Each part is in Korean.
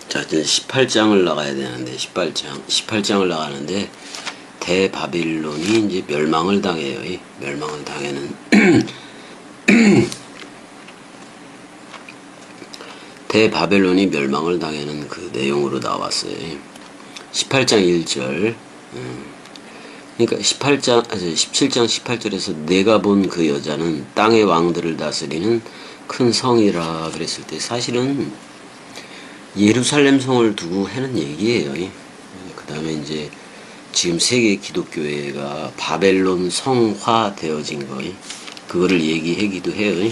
자, 이제 18장을 나가야 되는데, 18장을 나가는데, 대바빌론이 이제 멸망을 당해요. 멸망을 당하는, 대바벨론이 멸망을 당하는 그 내용으로 나왔어요. 18장 1절. 그러니까 17장 18절에서 내가 본 그 여자는 땅의 왕들을 다스리는 큰 성이라 그랬을 때 사실은 예루살렘 성을 두고 하는 얘기예요. 그 다음에 이제 지금 세계 기독교회가 바벨론 성화 되어진 거, 그거를 얘기하기도 해요.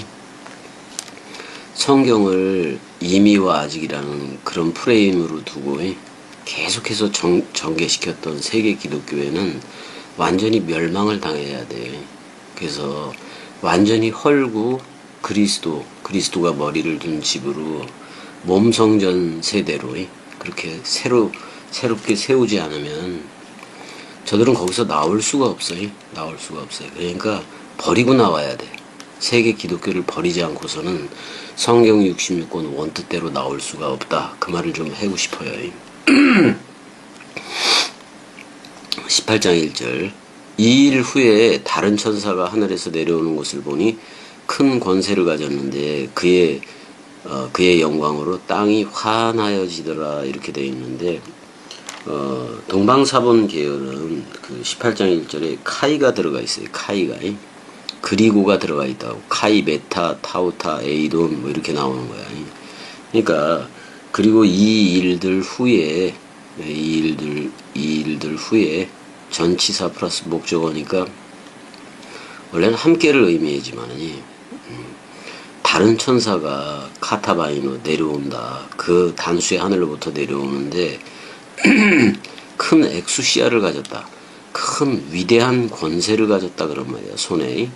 성경을 이미와 아직이라는 그런 프레임으로 두고 계속해서 전개시켰던 세계 기독교회는 완전히 멸망을 당해야 돼요. 그래서 완전히 헐고 그리스도가 머리를 둔 집으로 몸성전 세대로 그렇게 새롭게 세우지 않으면 저들은 거기서 나올 수가 없어요. 나올 수가 없어요. 그러니까 버리고 나와야 돼. 세계 기독교를 버리지 않고서는 성경 66권 원뜻대로 나올 수가 없다. 그 말을 좀 하고 싶어요. 18장 1절. 이 일 후에 다른 천사가 하늘에서 내려오는 것을 보니 큰 권세를 가졌는데 그의 영광으로 땅이 환하여지더라 이렇게 되어 있는데 동방사본 계열은 그 18장 1절에 카이가 들어가 있어요. 카이가 그리고가 들어가 있다고. 카이, 메타, 타우타, 에이돈 뭐 이렇게 나오는 거야. 그러니까 그리고 이 일들 후에 전치사 플러스 목적어니까 원래는 함께를 의미하지만은 다른 천사가 카타바이노 내려온다. 그 단수의 하늘로부터 내려오는데 큰 엑수시아를 가졌다. 큰 위대한 권세를 가졌다 그런 말이야. 손에.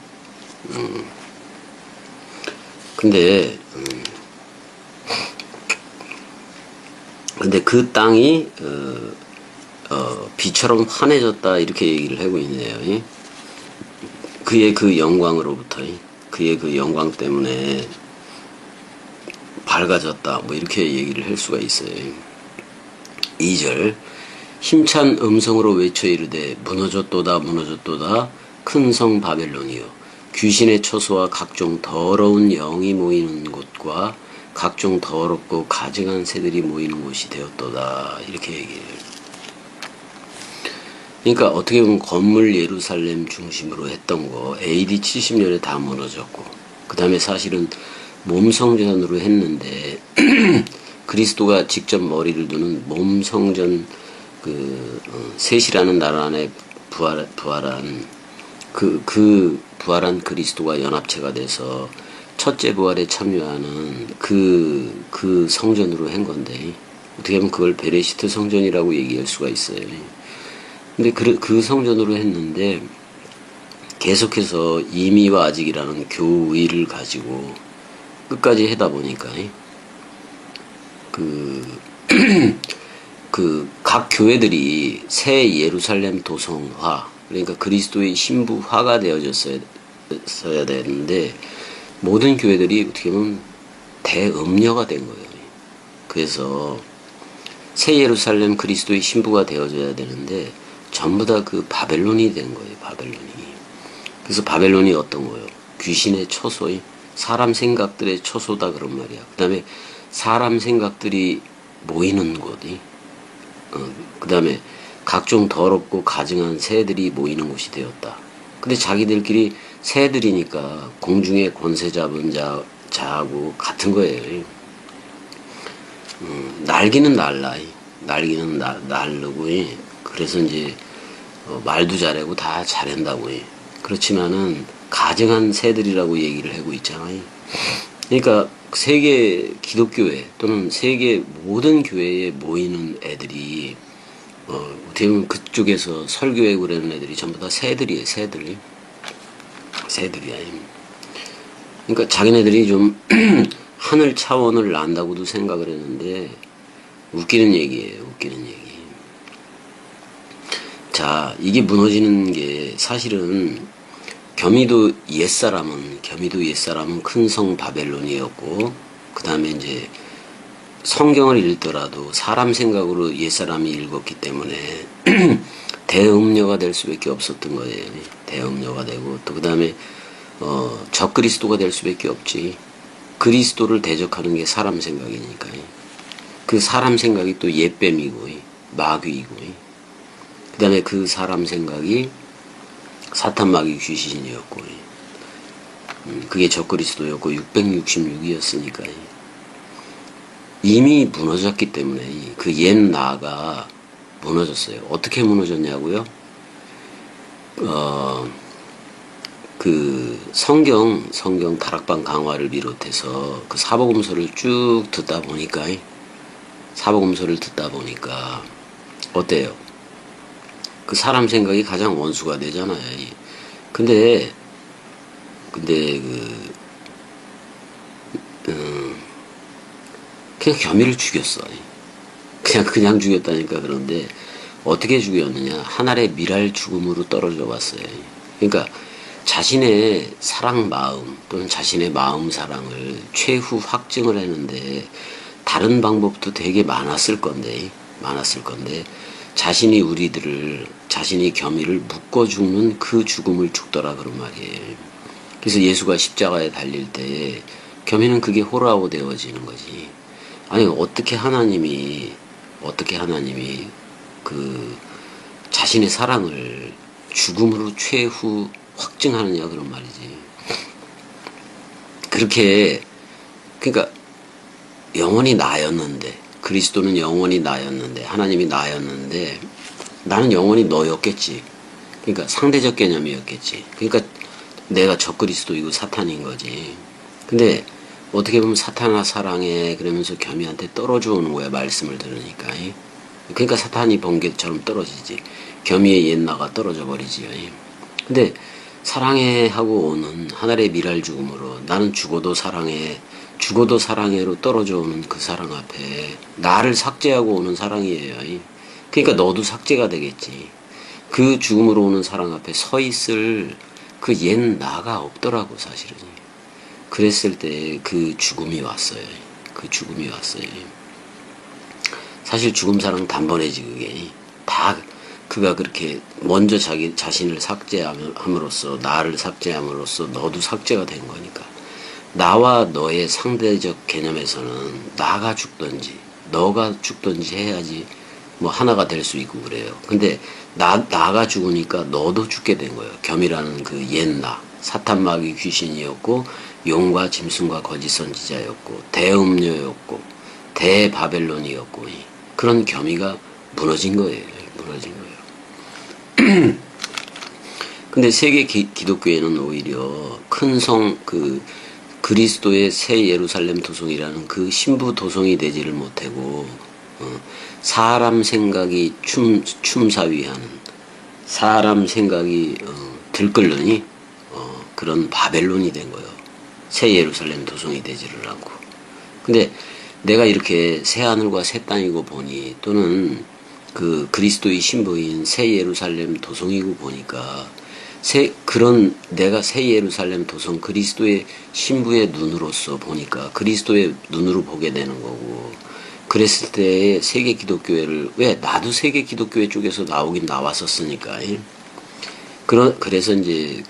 근데 그 땅이 비처럼 환해졌다 이렇게 얘기를 하고 있네요. 그의 그 영광으로부터 그의 그 영광 때문에 밝아졌다 뭐 이렇게 얘기를 할 수가 있어요. 2절 힘찬 음성으로 외쳐 이르되 무너졌도다 무너졌도다 큰 성 바벨론이요 귀신의 처소와 각종 더러운 영이 모이는 곳과 각종 더럽고 가증한 새들이 모이는 곳이 되었도다 이렇게 얘기해요. 그러니까 어떻게 보면 건물 예루살렘 중심으로 했던 거 AD 70년에 다 무너졌고 그 다음에 사실은 몸성전으로 했는데 그리스도가 직접 머리를 두는 몸성전 셋이라는 나라 안에 부활한 그 부활한 그리스도가 연합체가 돼서 첫째 부활에 참여하는 그 성전으로 한 건데 어떻게 보면 그걸 베레시트 성전이라고 얘기할 수가 있어요. 근데 그 성전으로 했는데 계속해서 이미와 아직이라는 교의를 가지고 끝까지 하다 보니까 각 교회들이 새 예루살렘 도성화 그러니까 그리스도의 신부화가 되어졌어야 되는데 모든 교회들이 어떻게 보면 대음녀가 된 거예요. 그래서 새 예루살렘 그리스도의 신부가 되어져야 되는데 전부 다 그 바벨론이 된 거예요. 바벨론이. 그래서 바벨론이 어떤 거예요? 귀신의 처소의 사람 생각들의 처소다 그런 말이야. 그 다음에 사람 생각들이 모이는 곳이 그 다음에 각종 더럽고 가증한 새들이 모이는 곳이 되었다. 근데 자기들끼리 새들이니까 공중에 권세 잡은 자하고 같은 거예요. 날기는 날르고 그래서 이제 말도 잘하고 다 잘한다고 그렇지만은 가증한 새들이라고 얘기를 하고 있잖아요. 그러니까 세계 기독교회 또는 세계 모든 교회에 모이는 애들이 어떻게 보면 그쪽에서 설교회 그러는 애들이 전부 다 새들이에요. 새들이야. 그러니까 자기네들이 좀 하늘 차원을 난다고도 생각을 했는데 웃기는 얘기예요. 웃기는 얘기. 자, 이게 무너지는 게 사실은 겸이도 옛사람은 큰 성 바벨론이었고, 그 다음에 이제 성경을 읽더라도 사람 생각으로 옛사람이 읽었기 때문에 대음녀가 될 수밖에 없었던 거예요. 대음녀가 되고, 또 그 다음에 적그리스도가 될 수밖에 없지. 그리스도를 대적하는 게 사람 생각이니까. 그 사람 생각이 또 옛뱀이고 마귀이고, 그 다음에 그 사람 생각이 사탄 마귀 귀신이었고, 그게 적그리스도였고 666이었으니까 이미 무너졌기 때문에 그 옛 나가 무너졌어요. 어떻게 무너졌냐고요? 그 성경 다락방 강화를 비롯해서 그 사복음서를 쭉 듣다 보니까 어때요? 그 사람 생각이 가장 원수가 되잖아요. 근데 그냥 겸이를 죽였어. 그냥 죽였다니까. 그런데 어떻게 죽였느냐? 하늘의 미랄 죽음으로 떨어져 왔어요. 그러니까 자신의 사랑 마음 또는 자신의 마음 사랑을 최후 확증을 했는데 다른 방법도 되게 많았을 건데 자신이 겸이를 묶어 죽는 그 죽음을 죽더라 그런 말이에요. 그래서 예수가 십자가에 달릴 때 겸이는 그게 호라고 되어지는 거지. 아니 어떻게 하나님이 그 자신의 사랑을 죽음으로 최후 확증하느냐 그런 말이지. 그러니까 영원히 나였는데, 그리스도는 영원히 나였는데, 하나님이 나였는데 나는 영원히 너였겠지. 그러니까 상대적 개념이었겠지. 그러니까 내가 적그리스도이고 사탄인 거지. 근데 어떻게 보면 사탄아 사랑해 그러면서 겸이한테 떨어져 오는 거야, 말씀을 들으니까. 그러니까 사탄이 번개처럼 떨어지지. 겸이의 옛나가 떨어져 버리지. 근데 사랑해 하고 오는 하늘의 미랄 죽음으로 나는 죽어도 사랑해로 떨어져 오는 그 사랑 앞에 나를 삭제하고 오는 사랑이에요. 그러니까 너도 삭제가 되겠지. 그 죽음으로 오는 사랑 앞에 서 있을 그 옛 나가 없더라고 사실은. 그랬을 때 그 죽음이 왔어요. 사실 죽음 사랑 단번에지. 그게 다 그가 그렇게 먼저 자기 자신을 삭제함으로써, 나를 삭제함으로써 너도 삭제가 된 거니까. 나와 너의 상대적 개념에서는 나가 죽든지 너가 죽든지 해야지 뭐 하나가 될 수 있고 그래요. 근데 나가 죽으니까 너도 죽게 된 거예요. 겸이라는 그 옛나, 사탄 마귀 귀신이었고, 용과 짐승과 거짓 선지자였고, 대음녀였고, 대바벨론이었고, 그런 겸이가 무너진 거예요. 근데 세계 기독교에는 오히려 큰 성, 그리스도의 새 예루살렘 도성이라는 그 신부 도성이 되지를 못하고, 사람 생각이 춤사위하는, 사람 생각이 들끓느니 그런 바벨론이 된 거예요. 새 예루살렘 도성이 되지를 않고. 근데 내가 이렇게 새 하늘과 새 땅이고 보니, 또는 그 그리스도의 신부인 새 예루살렘 도성이고 보니까, 내가 새 예루살렘 도성 그리스도의 신부의 눈으로서 보니까 그리스도의 눈으로 보게 되는 거고, 그랬을 때 세계 기독교회를, 왜 나도 세계 기독교회 쪽에서 나오긴 나왔었으니까. 그래서 이제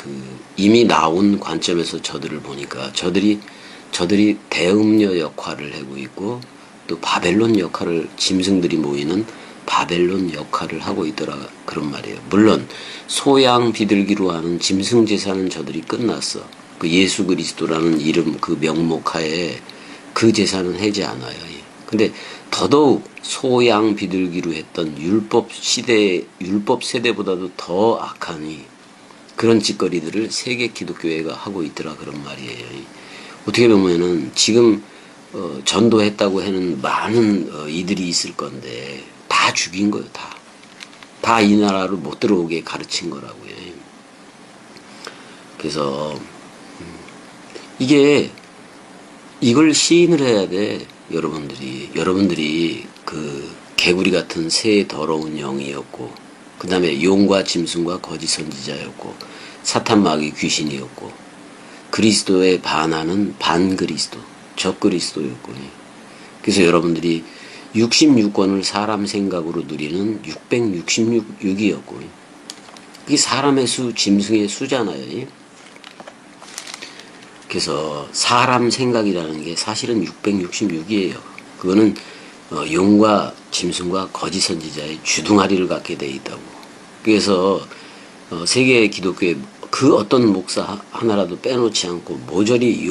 이미 나온 관점에서 저들을 보니까 저들이 대음녀 역할을 하고 있고, 또 바벨론 역할을, 짐승들이 모이는 바벨론 역할을 하고 있더라 그런 말이에요. 물론 소양 비둘기로 하는 짐승 제사는 저들이 끝났어. 그 예수 그리스도라는 이름, 그 명목하에 그 제사는 하지 않아요. 근데 더더욱 소양 비둘기로 했던 율법 세대보다도 더 악하니 그런 짓거리들을 세계 기독교회가 하고 있더라 그런 말이에요. 어떻게 보면은 지금 전도했다고 하는 많은 이들이 있을 건데 다 죽인 거예요. 다 이 나라로 못 들어오게 가르친 거라고요. 그래서 이걸 시인을 해야 돼. 여러분들이 그 개구리 같은 새 더러운 영이었고, 그 다음에 용과 짐승과 거짓 선지자였고 사탄 마귀 귀신이었고 그리스도에 반하는 반그리스도 적그리스도였고 그래서 여러분들이 66권을 사람 생각으로 누리는 666이었고 그게 사람의 수 짐승의 수잖아요. 그래서 사람 생각이라는 게 사실은 666이에요. 그거는 용과 짐승과 거짓 선지자의 주둥아리를 갖게 돼 있다고. 그래서 세계 기독교의 그 어떤 목사 하나라도 빼놓지 않고 모조리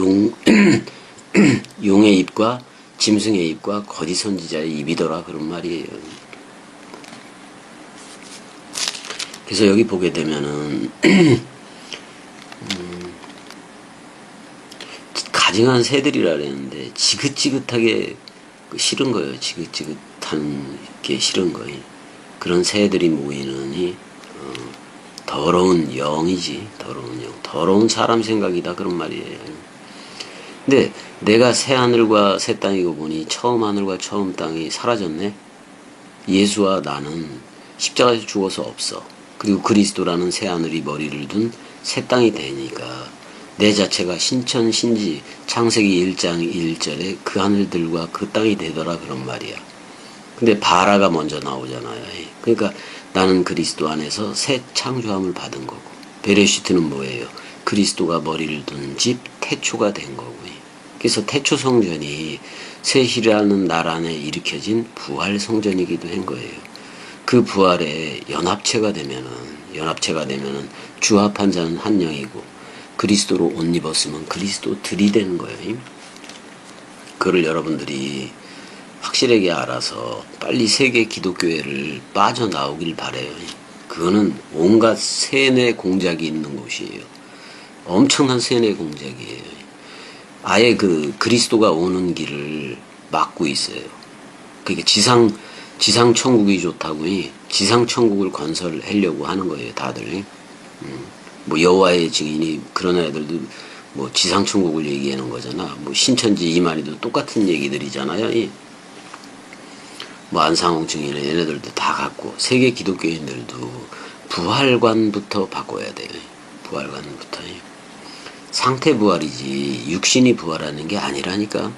용의 입과 짐승의 입과 거짓 선지자의 입이더라 그런 말이에요. 그래서 여기 보게 되면은 가증한 새들이라 그랬는데 지긋지긋하게 싫은 거예요. 지긋지긋한 게 싫은 거예요. 그런 새들이 모이는 이 더러운 영이지. 더러운 영. 더러운 사람 생각이다 그런 말이에요. 근데 내가 새 하늘과 새 땅이고 보니 처음 하늘과 처음 땅이 사라졌네. 예수와 나는 십자가에서 죽어서 없어. 그리고 그리스도라는 새 하늘이 머리를 둔 새 땅이 되니까 내 자체가 신천신지 창세기 1장 1절에 그 하늘들과 그 땅이 되더라 그런 말이야. 근데 바라가 먼저 나오잖아요. 그러니까 나는 그리스도 안에서 새 창조함을 받은 거고 베레시트는 뭐예요? 그리스도가 머리를 둔 집 태초가 된 거고 그래서 태초 성전이 셋이라는 날 안에 일으켜진 부활 성전이기도 한 거예요. 그 부활에 연합체가 되면은 주합한 자는 한 영이고 그리스도로 옷 입었으면 그리스도들이 되는 거예요. 그걸 여러분들이 확실하게 알아서 빨리 세계 기독교회를 빠져나오길 바래요. 그거는 온갖 세뇌 공작이 있는 곳이에요. 엄청난 세뇌 공작이에요. 아예 그리스도가 오는 길을 막고 있어요. 그러니까 지상 천국이 좋다고 지상 천국을 건설하려고 하는 거예요, 다들. 뭐 여호와의 증인이 그런 애들도 뭐 지상 천국을 얘기하는 거잖아. 뭐 신천지 이만희도 똑같은 얘기들이잖아요. 뭐 안상홍 증인은 얘네들도 다 갖고 세계 기독교인들도 부활관부터 바꿔야 돼요. 부활관부터. 상태 부활이지 육신이 부활하는 게 아니라니까.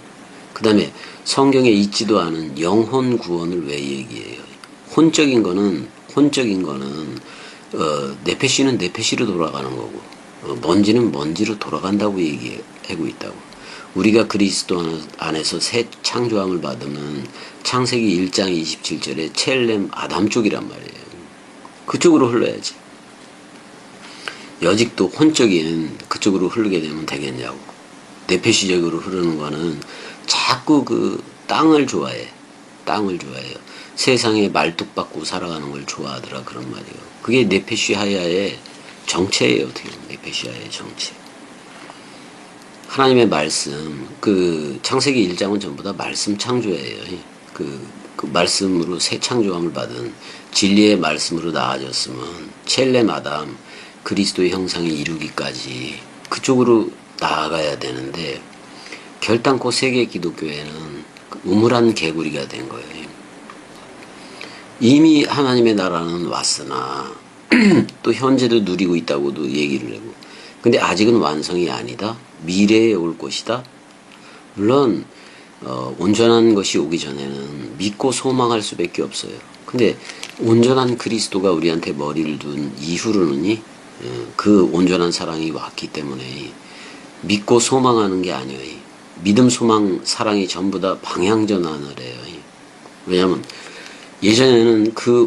그 다음에 성경에 있지도 않은 영혼 구원을 왜 얘기해요? 혼적인 거는 뇌폐시는 뇌폐시로 돌아가는 거고 먼지는 먼지로 돌아간다고 얘기하고 있다고. 우리가 그리스도 안에서 새 창조함을 받으면 창세기 1장 27절에 첼렘 아담 쪽이란 말이에요. 그쪽으로 흘러야지. 여직도 혼적인 그쪽으로 흐르게 되면 되겠냐고. 뇌폐시적으로 흐르는 거는 자꾸 그 땅을 좋아해요. 세상에 말뚝박고 살아가는 걸 좋아하더라 그런 말이에요. 그게 뇌폐시하야의 정체예요. 어떻게 보면 뇌폐시하야의 정체. 하나님의 말씀, 그 창세기 1장은 전부 다 말씀 창조예요. 그 말씀으로 새 창조함을 받은 진리의 말씀으로 나아졌으면 첼렘 아담 그리스도의 형상이 이루기까지 그쪽으로 나아가야 되는데 결단코 세계 기독교회는 우물한 개구리가 된 거예요. 이미 하나님의 나라는 왔으나 또 현재도 누리고 있다고도 얘기를 하고 근데 아직은 완성이 아니다. 미래에 올 것이다. 물론 온전한 것이 오기 전에는 믿고 소망할 수밖에 없어요. 근데 온전한 그리스도가 우리한테 머리를 둔 이후로는 그 온전한 사랑이 왔기 때문에 믿고 소망하는 게 아니에요. 믿음, 소망, 사랑이 전부 다 방향전환을 해요. 왜냐하면 예전에는 그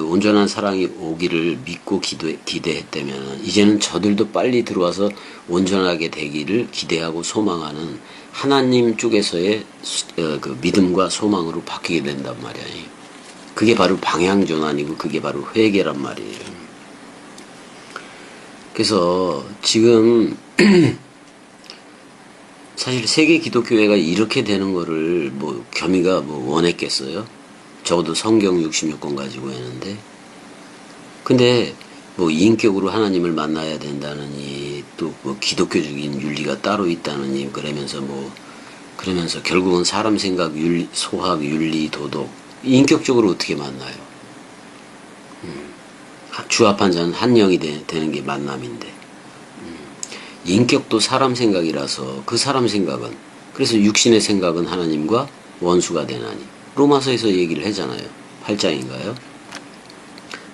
온전한 사랑이 오기를 믿고 기대했다면 이제는 저들도 빨리 들어와서 온전하게 되기를 기대하고 소망하는 하나님 쪽에서의 그 믿음과 소망으로 바뀌게 된단 말이에요. 그게 바로 방향전환이고 그게 바로 회개란 말이에요. 그래서 지금 사실 세계 기독교회가 이렇게 되는 거를 뭐 겸이가 뭐 원했겠어요? 적어도 성경 66권 가지고 했는데 근데 뭐 인격으로 하나님을 만나야 된다느니 또 뭐 기독교적인 윤리가 따로 있다느니 그러면서 결국은 사람 생각, 소학, 윤리, 도덕 인격적으로 어떻게 만나요? 주합한 자는 한 영이 되는 게 만남인데, 인격도 사람 생각이라서 그 사람 생각은, 그래서 육신의 생각은 하나님과 원수가 되나니 로마서에서 얘기를 하잖아요. 8장인가요?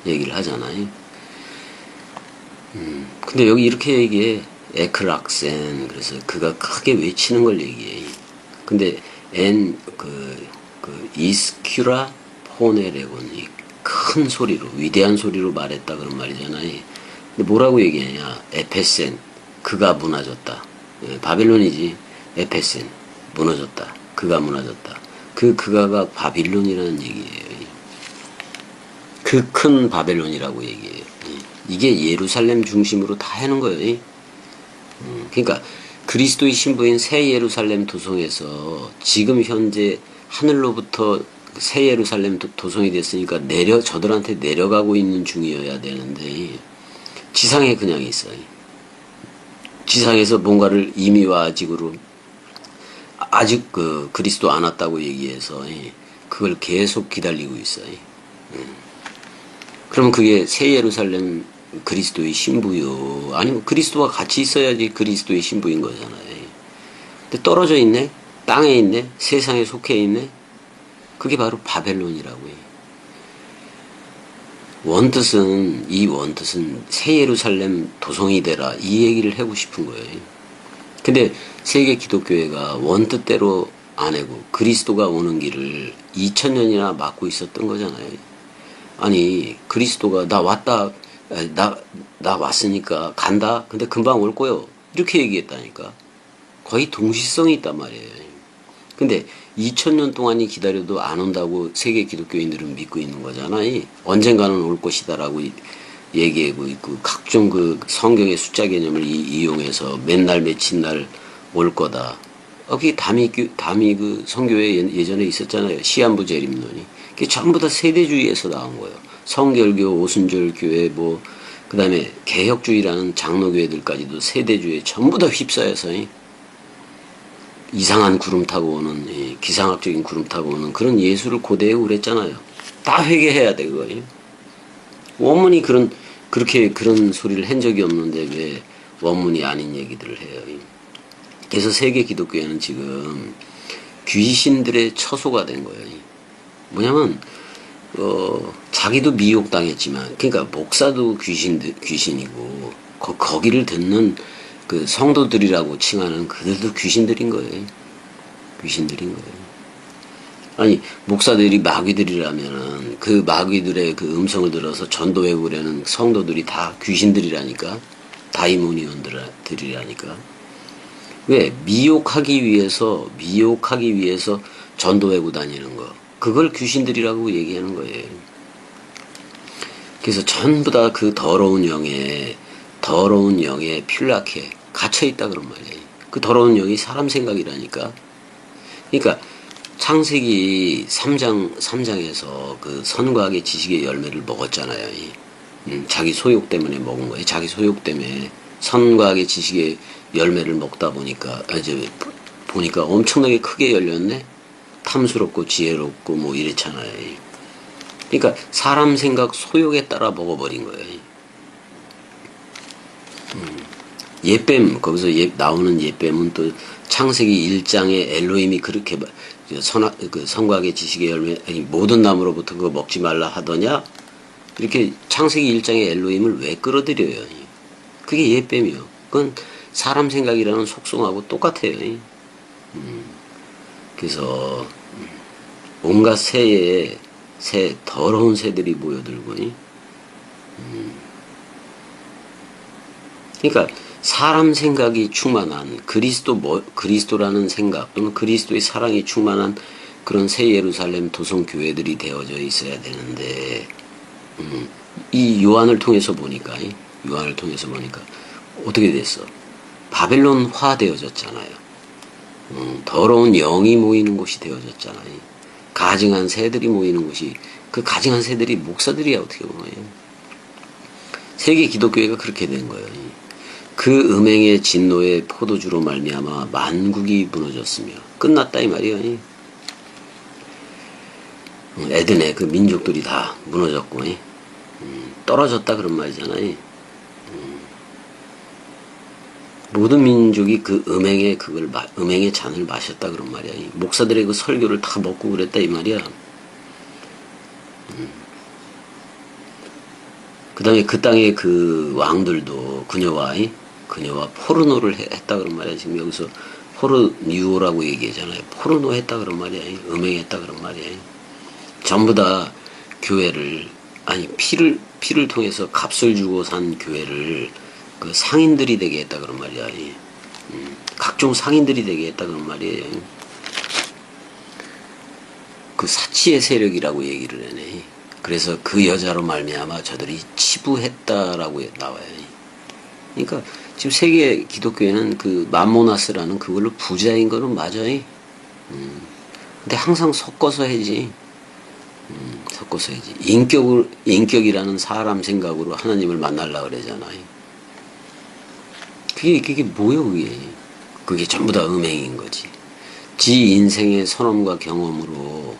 얘기를 하잖아요. 근데 여기 이렇게 얘기해. 에크락센. 그래서 그가 크게 외치는 걸 얘기해. 근데 이스큐라 포네레곤, 큰 소리로, 위대한 소리로 말했다 그런 말이잖아요. 근데 뭐라고 얘기하냐? 에페센, 그가 무너졌다. 바빌론이지. 에페센, 무너졌다. 그가 무너졌다. 그가가 바빌론이라는 얘기예요. 그 큰 바벨론이라고 얘기해요. 이게 예루살렘 중심으로 다 하는 거예요. 그러니까 그리스도의 신부인 새 예루살렘 도성에서 지금 현재 하늘로부터 새 예루살렘 도성이 됐으니까 저들한테 내려가고 있는 중이어야 되는데 지상에 그냥 있어요. 지상에서 뭔가를 임의와 아직으로 아직 그리스도 안 왔다고 얘기해서 그걸 계속 기다리고 있어요. 그러면 그게 새 예루살렘 그리스도의 신부요. 아니면 그리스도와 같이 있어야지 그리스도의 신부인 거잖아요. 근데 떨어져 있네? 땅에 있네? 세상에 속해 있네? 그게 바로 바벨론이라고요. 이 원뜻은 새 예루살렘 도성이 되라. 이 얘기를 하고 싶은 거예요. 근데 세계 기독교회가 원뜻대로 안 하고 그리스도가 오는 길을 2000년이나 막고 있었던 거잖아요. 아니, 그리스도가 나 왔으니까 간다? 근데 금방 올 거요. 이렇게 얘기했다니까. 거의 동시성이 있단 말이에요. 근데 2000년 동안이 기다려도 안 온다고 세계 기독교인들은 믿고 있는 거잖아요. 언젠가는 올 것이다라고 얘기하고 있고, 각종 그 성경의 숫자 개념을 이용해서 맨날 며칠 날 올 거다. 그게 담이 그 성교회 예전에 있었잖아요. 시한부 재림론이. 그게 전부 다 세대주의에서 나온 거예요. 성결교, 오순절교회, 그 다음에 개혁주의라는 장로교회들까지도 세대주의에 전부 다 휩싸여서 이상한 구름 타고 오는, 기상학적인 구름 타고 오는 그런 예수를 고대하고 그랬잖아요. 다 회개해야 돼, 그거예요. 원문이 그렇게 그런 소리를 한 적이 없는데 왜 원문이 아닌 얘기들을 해요. 그래서 세계 기독교회는 지금 귀신들의 처소가 된 거예요. 뭐냐면, 자기도 미혹당했지만, 그러니까 목사도 귀신이고, 거기를 듣는 그 성도들이라고 칭하는 그들도 귀신들인 거예요. 귀신들인 거예요. 아니, 목사들이 마귀들이라면은 그 마귀들의 그 음성을 들어서 전도해보려는 성도들이 다 귀신들이라니까. 다이모니온들이라니까. 왜? 미혹하기 위해서 전도하고 다니는 거. 그걸 귀신들이라고 얘기하는 거예요. 그래서 전부 다 그 더러운 영에 필락해 갇혀있다 그런 말이에요. 그 더러운 영이 사람 생각이라니까. 그러니까 창세기 3장에서 그 선과 악의 지식의 열매를 먹었잖아요. 자기 소욕 때문에 먹은 거예요. 자기 소욕 때문에 선과 악의 지식의 열매를 먹다 보니까 보니까 엄청나게 크게 열렸네. 탐스럽고 지혜롭고 이랬잖아요. 그러니까 사람 생각 소욕에 따라 먹어버린 거예요. 예뱀, 거기서 나오는 예뱀은 또 창세기 1장에 엘로힘이 그렇게 선과 악의 지식의 열매, 모든 나무로부터 그거 먹지 말라 하더냐? 이렇게 창세기 1장에 엘로힘을 왜 끌어들여요? 그게 예뱀이요. 그건 사람 생각이라는 속성하고 똑같아요. 그래서 온갖 더러운 새들이 모여들고, 그러니까 사람 생각이 충만한 그리스도라는 생각 또는 그리스도의 사랑이 충만한 그런 새 예루살렘 도성 교회들이 되어져 있어야 되는데, 이 요한을 통해서 보니까 어떻게 됐어? 바벨론화 되어졌잖아요. 더러운 영이 모이는 곳이 되어졌잖아요. 가증한 새들이 모이는 곳이, 그 가증한 새들이 목사들이야, 어떻게 보면. 세계 기독교회가 그렇게 된 거예요. 그 음행의 진노의 포도주로 말미암아 만국이 무너졌으며 끝났다 이 말이에요. 에덴의 그 민족들이 다 무너졌고, 떨어졌다 그런 말이잖아요. 모든 민족이 그 음행의 잔을 마셨다 그런 말이야. 목사들의 그 설교를 다 먹고 그랬다 이 말이야. 그 다음에 그 땅의 그 왕들도 그녀와 포르노를 했다 그런 말이야. 지금 여기서 포르뉴라고 얘기하잖아요. 포르노 했다 그런 말이야. 음행했다 그런 말이야. 전부 다 교회를, 아니 피를 통해서 값을 주고 산 교회를 그 상인들이 되게 했다 그런 말이야. 각종 상인들이 되게 했다 그런 말이에요. 그 사치의 세력이라고 얘기를 해네. 그래서 그 여자로 말미암아 저들이 치부했다라고 나와요. 그러니까 지금 세계 기독교에는 그 맘모나스라는 그걸로 부자인 거는 맞아요. 근데 항상 섞어서 해지. 섞어서 해지. 인격이라는 사람 생각으로 하나님을 만나려고 그러잖아요. 그게 뭐야, 그게. 그게 전부 다 음행인 거지. 지 인생의 선험과 경험으로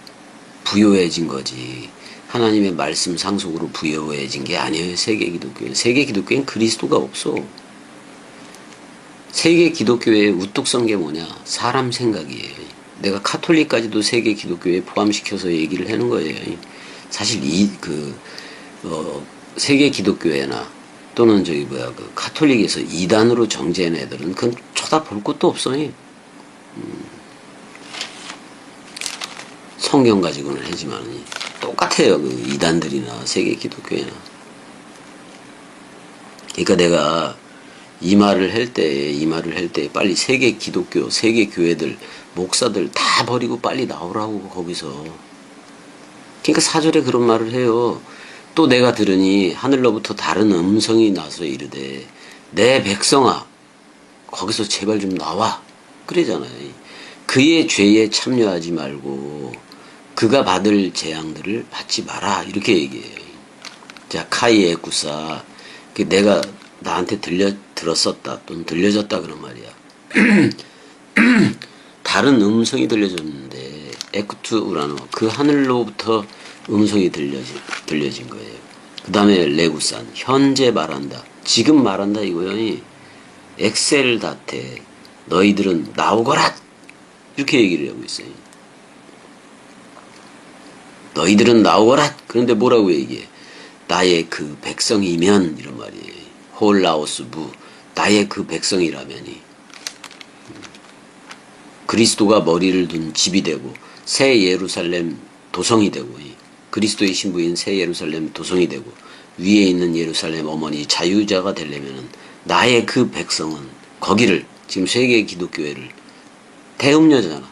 부요해진 거지. 하나님의 말씀 상속으로 부요해진 게 아니에요, 세계 기독교는. 세계 기독교엔 그리스도가 없어. 세계 기독교의 우뚝 선 게 뭐냐? 사람 생각이에요. 내가 카톨릭까지도 세계 기독교에 포함시켜서 얘기를 하는 거예요. 사실 세계 기독교회나 또는 그 카톨릭에서 이단으로 정죄한 애들은 그건 쳐다볼 것도 없어요. 성경 가지고는 하지만 똑같아요. 그 이단들이나 세계 기독교회나. 그러니까 내가 이 말을 할 때 빨리 세계 기독교, 세계 교회들, 목사들 다 버리고 빨리 나오라고 거기서. 그러니까 사절에 그런 말을 해요. 또 내가 들으니 하늘로부터 다른 음성이 나서 이르되 내 백성아 거기서 제발 좀 나와 그러잖아요. 그의 죄에 참여하지 말고 그가 받을 재앙들을 받지 마라 이렇게 얘기해요. 자, 카이에 구사 내가 나한테 들었었다 또는 들려졌다 그런 말이야. 다른 음성이 들려졌는데 에쿠투 우라노 그 하늘로부터 음성이 들려진 거예요. 그 다음에 레구산 현재 말한다. 지금 말한다 이거요. 엑셀다테 너희들은 나오거라 이렇게 얘기를 하고 있어요. 너희들은 나오거라. 그런데 뭐라고 얘기해? 나의 그 백성이면 이런 말이에요. 홀라오스부 나의 그 백성이라면이 그리스도가 머리를 둔 집이 되고 새 예루살렘 도성이 되고 그리스도의 신부인 새 예루살렘 도성이 되고 위에 있는 예루살렘 어머니 자유자가 되려면은 나의 그 백성은 거기를 지금 세계 기독교회를 대음녀잖아.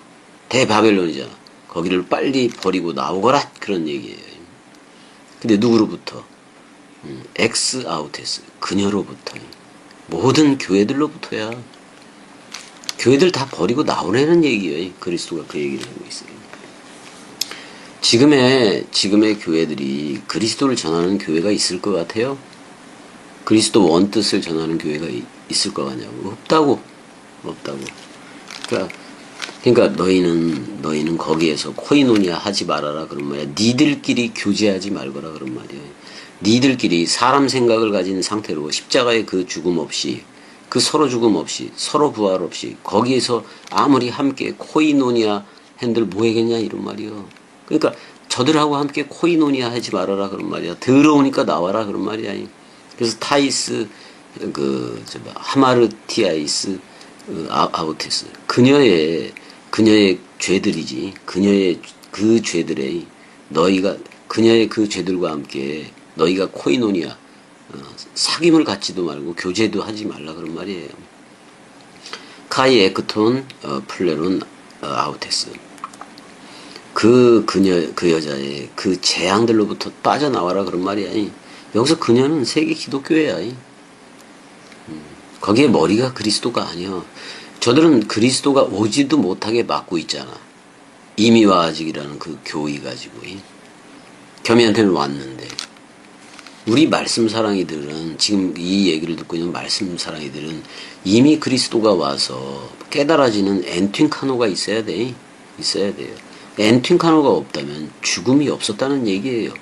대바벨론이잖아. 거기를 빨리 버리고 나오거라 그런 얘기예요. 근데 누구로부터? 엑스 아우테스 그녀로부터. 모든 교회들로부터야. 교회들 다 버리고 나오라는 얘기예요. 그리스도가 그 얘기를 하고 있어요. 지금의 교회들이 그리스도를 전하는 교회가 있을 것 같아요? 그리스도 원뜻을 전하는 교회가 있을 것 같냐고? 없다고. 그러니까 너희는 거기에서 코이노니아 하지 말아라 그런 말이야. 니들끼리 교제하지 말거라 그런 말이야. 니들끼리 사람 생각을 가진 상태로 십자가의 그 죽음 없이 그 서로 죽음 없이 서로 부활 없이 거기에서 아무리 함께 코이노니아 핸들 뭐 하겠냐 이런 말이요. 그러니까 저들하고 함께 코이노니아 하지 말아라 그런 말이야. 더러우니까 나와라 그런 말이야. 그래서 타이스 하마르티아이스 아우테스 그녀의 죄들이지. 그녀의 그 죄들에 그녀의 그 죄들과 함께 너희가 코이노니아 사귐을 갖지도 말고 교제도 하지 말라 그런 말이에요. 카이 에크톤 플레론 아우테스 그 여자의 그 재앙들로부터 빠져나와라 그런 말이야. 여기서 그녀는 세계 기독교회야. 거기에 머리가 그리스도가 아니야. 저들은 그리스도가 오지도 못하게 막고 있잖아. 이미와 아직이라는 그 교의 가지고. 겸이한테는 왔는데. 우리 말씀 사랑이들은 지금 이 얘기를 듣고 있는 말씀 사랑이들은 이미 그리스도가 와서 깨달아지는 엔튠카노가 있어야 돼요. 엔튠카노가 없다면 죽음이 없었다는 얘기예요.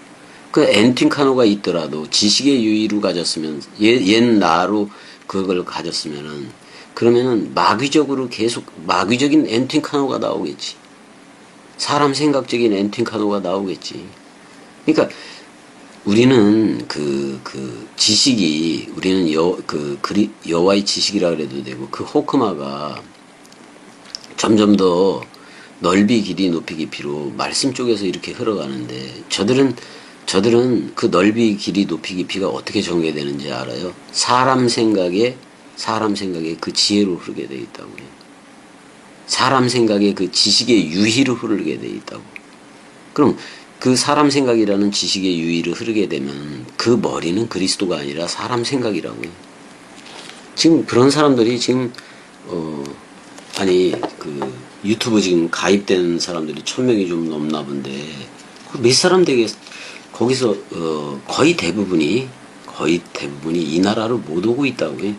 그 엔틴카노가 있더라도 지식의 유의로 가졌으면 옛 나로 그걸 가졌으면은 그러면은 마귀적으로 계속 마귀적인 엔틴카노가 나오겠지. 사람 생각적인 엔틴카노가 나오겠지. 그러니까 우리는 그 지식이 우리는 여호와의 지식이라 그래도 되고 그 호크마가 점점 더 넓이 길이 높이 깊이로 말씀 쪽에서 이렇게 흘러가는데 저들은 그 넓이 길이 높이 깊이가 어떻게 전개되는지 알아요? 사람 생각에 그 지혜로 흐르게 돼 있다고요. 사람 생각에 그 지식의 유희로 흐르게 돼 있다고. 그럼 그 사람 생각이라는 지식의 유희를 흐르게 되면 그 머리는 그리스도가 아니라 사람 생각이라고요. 지금 그런 사람들이 지금 그 유튜브 지금 가입된 사람들이 1000명이 좀 넘나 본데 몇 사람 되게 거기서 거의 대부분이 이 나라로 못 오고 있다고요.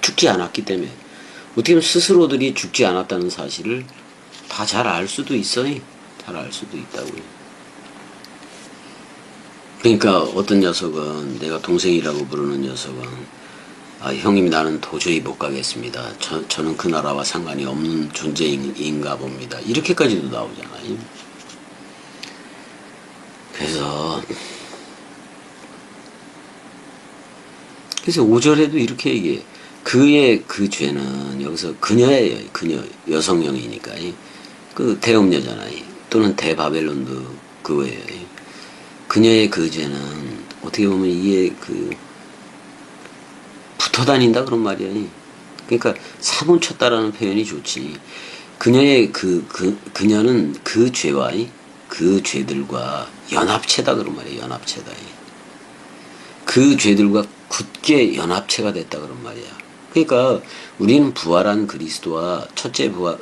죽지 않았기 때문에 어떻게 보면 스스로들이 죽지 않았다는 사실을 다 잘 알 수도 있어요. 잘 알 수도 있다고요. 그러니까 어떤 녀석은 내가 동생이라고 부르는 녀석은 형님 나는 도저히 못 가겠습니다. 저는 그 나라와 상관이 없는 존재인가 봅니다. 이렇게까지도 나오잖아요. 그래서 5절에도 이렇게 얘기해. 그의 그 죄는 여기서 그녀예요. 그녀 여성형이니까 그 대음녀잖아요. 또는 대바벨론도 그거예요. 그녀의 그 죄는 어떻게 보면 이게 붙어 다닌다 그런 말이야. 그러니까 사무쳤다라는 표현이 좋지. 그녀의 그녀는 그 죄와 그 죄들과 연합체다 그런 말이야. 연합체다. 그 죄들과 굳게 연합체가 됐다 그런 말이야. 그러니까 우리는 부활한 그리스도와 첫째 부활로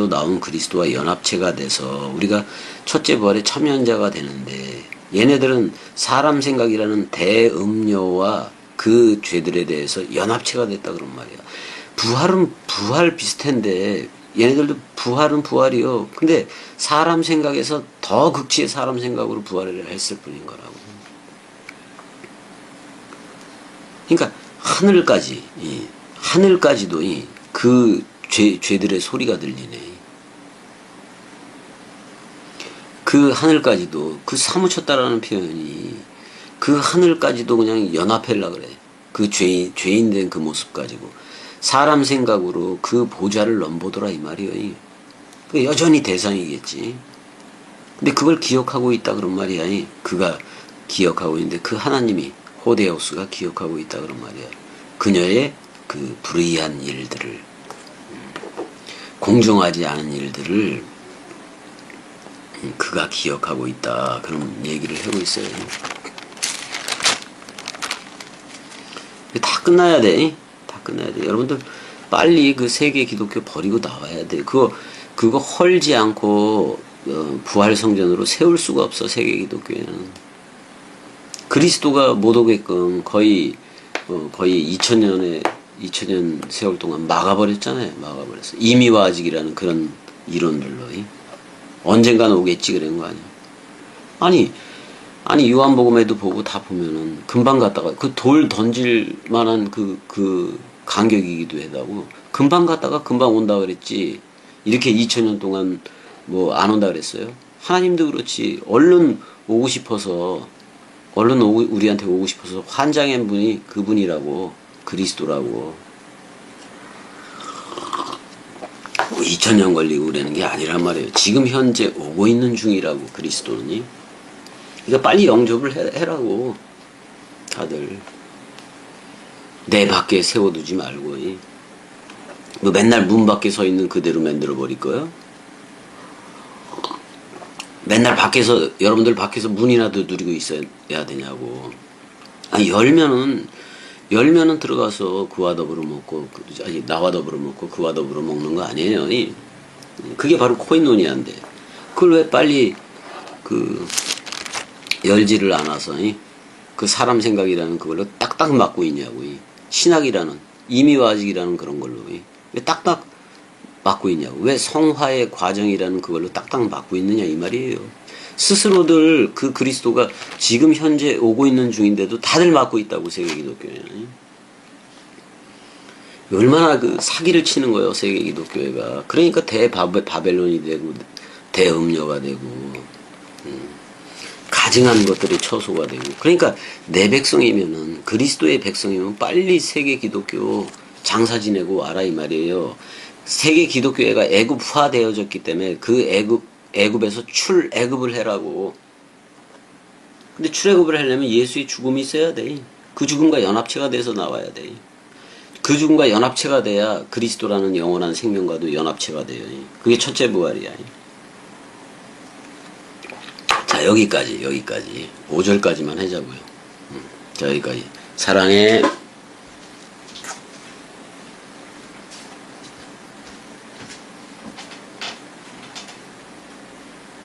나온 그리스도와 연합체가 돼서 우리가 첫째 부활의 참여자가 되는데 얘네들은 사람 생각이라는 대음료와 그 죄들에 대해서 연합체가 됐다 그런 말이야. 부활은 부활 비슷한데 얘네들도 부활은 부활이요. 근데 사람 생각에서 더 극치의 사람 생각으로 부활을 했을 뿐인 거라고. 그러니까 하늘까지도 그 죄들의 소리가 들리네. 그 하늘까지도 그 사무쳤다라는 표현이 그 하늘까지도 그냥 연합하려고 그래. 그 죄인 된 그 모습 가지고 사람 생각으로 그 보좌를 넘보더라 이 말이요. 그 여전히 대상이겠지. 근데 그걸 기억하고 있다 그런 말이야. 그가 기억하고 있는데 그 하나님이 호데우스가 기억하고 있다 그런 말이야. 그녀의 그 불의한 일들을 공정하지 않은 일들을 그가 기억하고 있다 그런 얘기를 하고 있어요. 다 끝나야 돼. 다 끝나야 돼. 여러분들 빨리 그 세계 기독교 버리고 나와야 돼. 그거 헐지 않고 부활 성전으로 세울 수가 없어. 세계 기독교에는. 그리스도가 못 오게끔 거의 2000년 세월 동안 막아버렸잖아요. 막아버렸어. 이미와 아직이라는 그런 이론들로. 언젠가는 오겠지 그런 거 아니야. 아니 요한복음에도 보고 다 보면은 금방 갔다가 그 돌 던질 만한 그 간격이기도 하다고 금방 갔다가 금방 온다 그랬지. 이렇게 2000년 동안 뭐 안 온다 그랬어요. 하나님도 그렇지. 얼른 우리한테 오고 싶어서 환장한 분이 그분이라고. 그리스도라고. 2000년 걸리고 그러는 게 아니란 말이에요. 지금 현재 오고 있는 중이라고. 그리스도는. 그러니까 빨리 영접을 해라고. 다들 내 밖에 세워두지 말고. 뭐 맨날 문 밖에 서 있는 그대로 만들어 버릴 거야? 맨날 여러분들 밖에서 문이나 두드리고 있어야 되냐고. 열면은 들어가서 그와 더불어 먹고, 나와 더불어 먹고 그와 더불어 먹는 거 아니에요. 그게 바로 코인노니아인데. 그걸 왜 빨리 열지를 않아서, 그 사람 생각이라는 그걸로 딱딱 맞고 있냐고. 신학이라는, 이미와 아직이라는 그런 걸로. 왜 딱딱 맞고 있냐고. 왜 성화의 과정이라는 그걸로 딱딱 맞고 있느냐 이 말이에요. 스스로들 그 그리스도가 지금 현재 오고 있는 중인데도 다들 맡고 있다고 세계 기독교회는. 얼마나 그 사기를 치는 거예요 세계 기독교회가. 그러니까 바벨론이 되고 대음녀가 되고 가증한 것들이 처소가 되고. 그러니까 내 백성이면은 그리스도의 백성이면 빨리 세계 기독교 장사 지내고 와라 이 말이에요. 세계 기독교회가 애굽화 되어졌기 때문에 그 애굽에서 출애굽을 해라고. 근데 출애굽을 하려면 예수의 죽음이 있어야 돼. 그 죽음과 연합체가 돼서 나와야 돼. 그 죽음과 연합체가 돼야 그리스도라는 영원한 생명과도 연합체가 돼요. 그게 첫째 부활이야. 자, 여기까지 5절까지만 하자고요. 자, 여기까지. 사랑해.